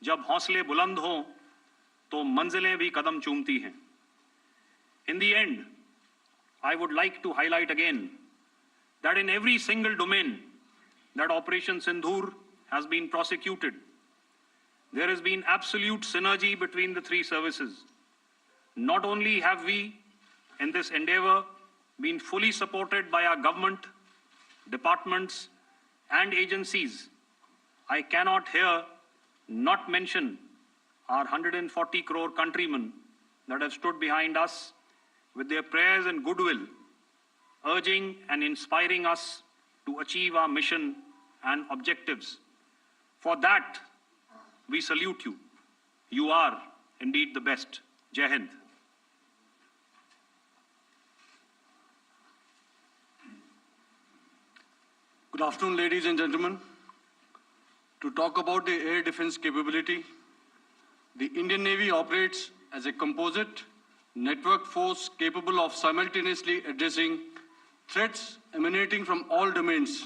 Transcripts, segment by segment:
जब हौसले बुलंद हों तो मंजिलें भी कदम चूमती हैं. In the end, I would like to highlight again that in every single domain that Operation Sindoor has been prosecuted, there has been absolute synergy between the three services. Not only have we, in this endeavor, been fully supported by our government, departments, and agencies, I cannot here not mention our 140 crore countrymen that have stood behind us with their prayers and goodwill, urging and inspiring us to achieve our mission and objectives. For that, we salute you. You are indeed the best. Jai Hind. Good afternoon, ladies and gentlemen. To talk about the air defense capability, the Indian Navy operates as a composite network force capable of simultaneously addressing threats emanating from all domains,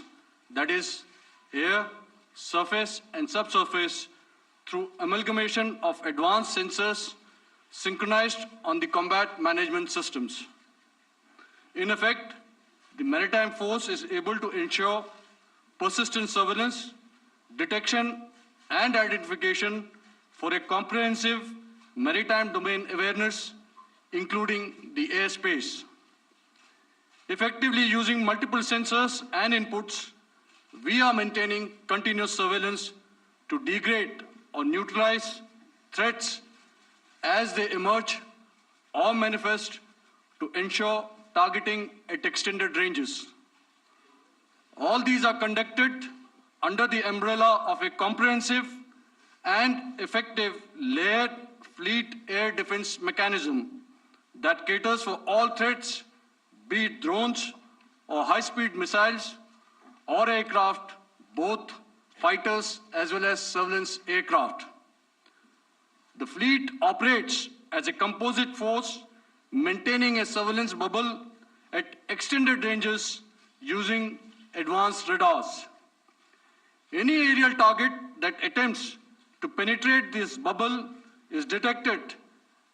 that is, air, surface, and subsurface, through amalgamation of advanced sensors synchronized on the combat management systems. In effect, the maritime force is able to ensure persistent surveillance, detection, and identification for a comprehensive maritime domain awareness, including the airspace. Effectively using multiple sensors and inputs, we are maintaining continuous surveillance to degrade or neutralize threats as they emerge or manifest, to ensure targeting at extended ranges. All these are conducted under the umbrella of a comprehensive and effective layered fleet air defense mechanism that caters for all threats, be it drones or high-speed missiles or aircraft, both fighters as well as surveillance aircraft. The fleet operates as a composite force, maintaining a surveillance bubble at extended ranges using advanced radars. Any aerial target that attempts to penetrate this bubble is detected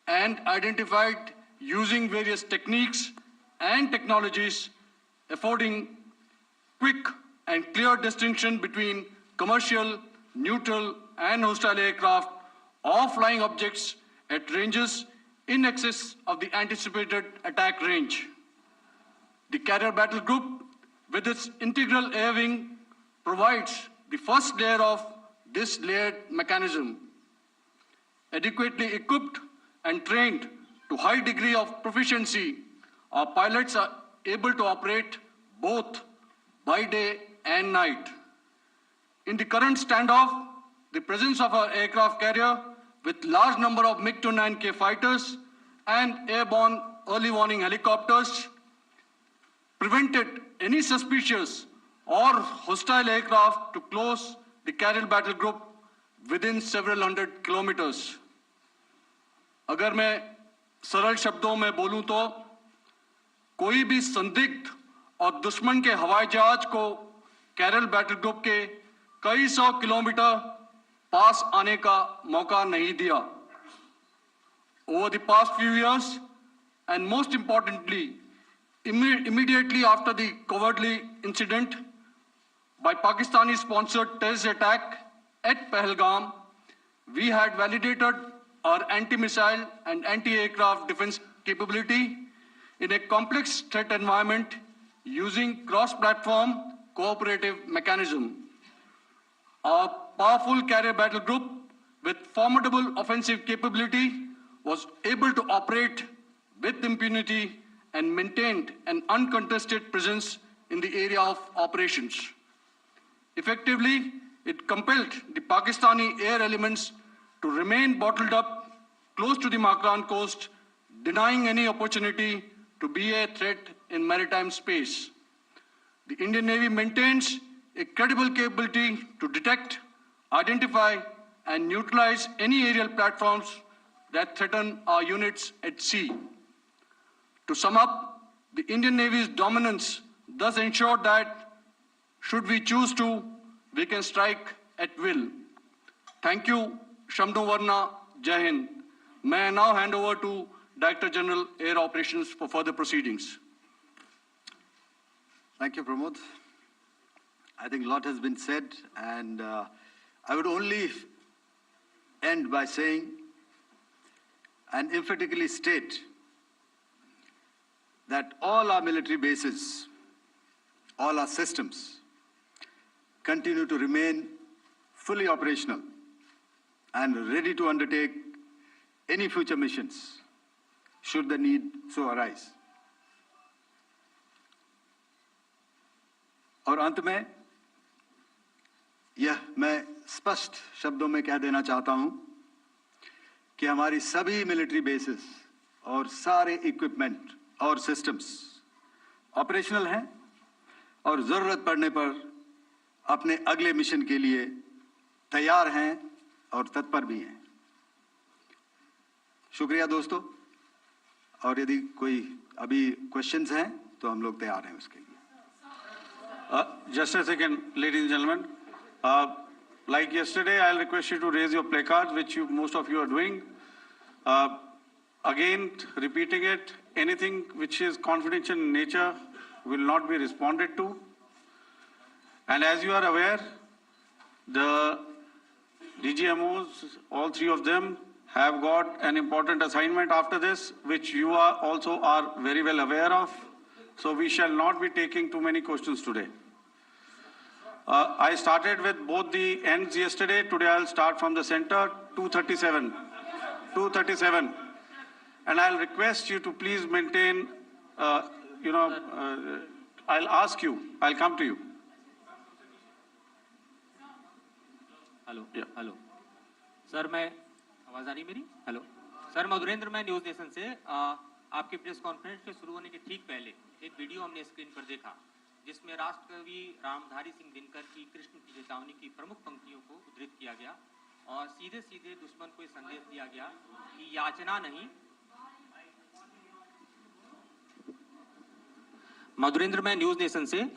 and identified using various techniques and technologies, affording quick and clear distinction between commercial, neutral, and hostile aircraft or flying objects at ranges in excess of the anticipated attack range. The Carrier Battle Group, with its integral air wing, provides the first layer of this layered mechanism. Adequately equipped and trained to high degree of proficiency, our pilots are able to operate both by day and night. In the current standoff, the presence of our aircraft carrier with large number of MiG-29K fighters and airborne early warning helicopters prevented any suspicious or hostile aircraft to close the Carrier Battle Group within several hundred kilometers. अगर मैं सरल शब्दों में बोलूं तो कोई भी संदिग्ध और दुश्मन के हवाई जहाज को कैरल बैटल ग्रुप के कई सौ किलोमीटर पास आने का मौका नहीं दिया. Over the past few years, and most importantly, immediately after the cowardly incident by Pakistani-sponsored terrorist attack at Pahalgam, we had validated our anti-missile and anti-aircraft defense capability in a complex threat environment using cross-platform cooperative mechanism. Our powerful carrier battle group with formidable offensive capability was able to operate with impunity and maintained an uncontested presence in the area of operations. Effectively, it compelled the Pakistani air elements to remain bottled up close to the Makran coast, denying any opportunity to be a threat in maritime space. The Indian Navy maintains a credible capability to detect, identify, and neutralize any aerial platforms that threaten our units at sea. To sum up, the Indian Navy's dominance thus ensured that, should we choose to, we can strike at will. Thank you, Shamdo Varna, Jai Hind. May I now hand over to Director General Air Operations for further proceedings. Thank you, Pramod. I think a lot has been said, and I would only end by saying and emphatically state that all our military bases, all our systems continue to remain fully operational and ready to undertake any future missions should the need so arise. और अंत में यह मैं स्पष्ट शब्दों में कह देना चाहता हूं कि हमारी सभी मिलिट्री बेसेस और सारे इक्विपमेंट और सिस्टम्स ऑपरेशनल हैं और जरूरत पड़ने पर अपने अगले मिशन के लिए तैयार हैं और तत्पर भी हैं। शुक्रिया दोस्तों, और यदि कोई अभी क्वेश्चंस हैं तो हम लोग तैयार हैं उसके लिए। Just a second, ladies and gentlemen. Like yesterday, I'll request you to raise your placards, which most of you are doing. Again, repeating it, anything which is confidential in nature will not be responded to. And as you are aware, the DGMOs, all three of them, have got an important assignment after this, which you also are very well aware of. So we shall not be taking too many questions today. I started with both the ends yesterday. Today I'll start from the center, 237. 237. And I'll request you to please maintain, I'll ask you, I'll come to you. Hello hello sir, मैं आवाज आ रही मेरी? Hello sir, Madhurendra, मैं news nation से आपके press conference के शुरू होने के ठीक पहले एक वीडियो हमने स्क्रीन पर देखा जिसमें राष्ट्रकवि रामधारी सिंह दिनकर की कृष्ण की चेतावनी की प्रमुख पंक्तियों को उद्धृत किया गया और सीधे सीधे दुश्मन को संदेश दिया गया कि याचना नहीं। मधुरेंद्र, मैं न्यूज नेशन से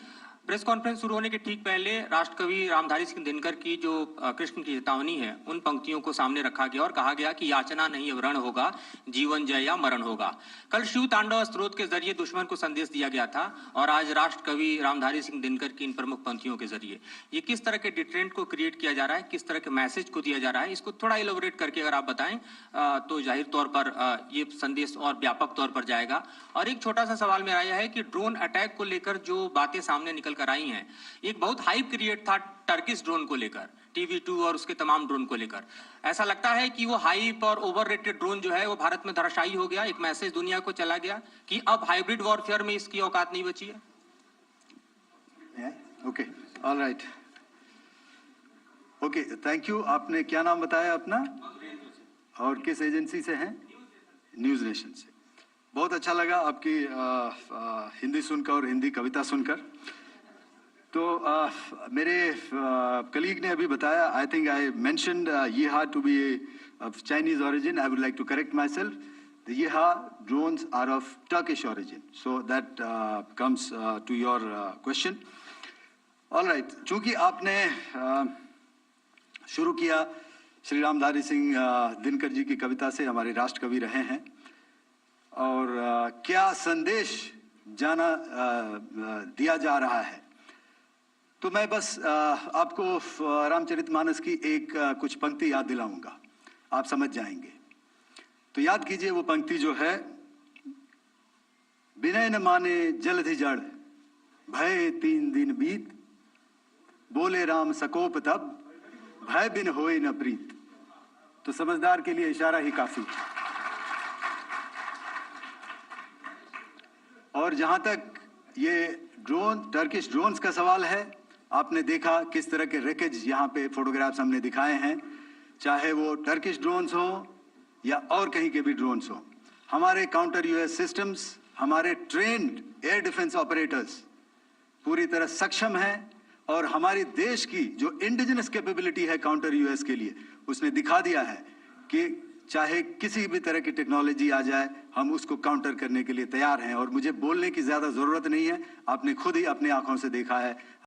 प्रेस कॉन्फ्रेंस शुरू होने के ठीक पहले राष्ट्रकवि रामधारी सिंह दिनकर की जो कृष्ण की चेतावनी है उन पंक्तियों को सामने रखा गया और कहा गया कि याचना नहीं वरण होगा, जीवन जय या मरण होगा। कल शिव तांडव स्त्रोत के जरिए दुश्मन को संदेश दिया गया था और आज राष्ट्रकवि रामधारी सिंह दिनकर की इन प्रमुख पंक्तियों के जरिए ये किस तरह के डिटरेंट को क्रिएट किया जा रहा है, किस तरह के मैसेज को दिया जा रहा है, इसको थोड़ा इलोबरेट करके अगर आप बताएं तो जाहिर तौर पर ये संदेश और व्यापक तौर पर जाएगा। और एक छोटा सा सवाल मेरा यह है कि ड्रोन अटैक को लेकर जो बातें सामने निकल कर आई हैं, एक बहुत हाइप क्रिएट था टर्किश ड्रोन को लेकर, TV2 और उसके तमाम ड्रोन को लेकर। ऐसा लगता है कि वो हाइप और ओवररेटेड ड्रोन जो है वो भारत में धराशायी हो गया, एक मैसेज दुनिया को चला गया कि अब हाइब्रिड वॉरफेयर में इसकी औकात नहीं बची है। Okay, alright, okay, thank you. आपने क्या नाम बताया अपना और किस एजेंसी से हैं? न्यूज नेशन से। बहुत अच्छा लगा आपकी हिंदी सुनकर और हिंदी कविता सुनकर। तो मेरे कलीग ने अभी बताया, I think I mentioned Yiha to be of Chinese origin. I would like to correct myself, the Yiha drones are of Turkish origin, so that comes to your question. Alright, चूंकि आपने शुरू किया श्री रामधारी सिंह दिनकर जी की कविता से, हमारे राष्ट्र कवि रहे हैं, और क्या संदेश दिया जा रहा है, तो मैं बस आपको रामचरितमानस की एक कुछ पंक्ति याद दिलाऊंगा, आप समझ जाएंगे। तो याद कीजिए वो पंक्ति जो है, विनय न माने जलधि जड़, भय 3 दिन बीत, बोले राम सकोप तब, भय बिन होए न प्रीत। तो समझदार के लिए इशारा ही काफी। और जहां तक ये ड्रोन, टर्किश ड्रोन्स का सवाल है, आपने देखा किस तरह के रेकेज यहाँ पे फोटोग्राफ्स हमने दिखाए हैं, चाहे वो टर्किश ड्रोन्स हो या और कहीं के भी ड्रोन्स हो। हमारे काउंटर यूएस सिस्टम्स, हमारे ट्रेन्ड एयर डिफेंस ऑपरेटर्स पूरी तरह सक्षम हैं और हमारी देश की जो इंडिजिनस कैपेबिलिटी है काउंटर यूएस के लिए, उसने दिखा दिया है कि चाहे किसी भी तरह की टेक्नोलॉजी आ जाए, हम उसको काउंटर करने के लिए तैयार हैं। और मुझे बोलने की ज्यादा जरूरत नहीं है, आपने खुद ही अपनी आंखों से देखा है।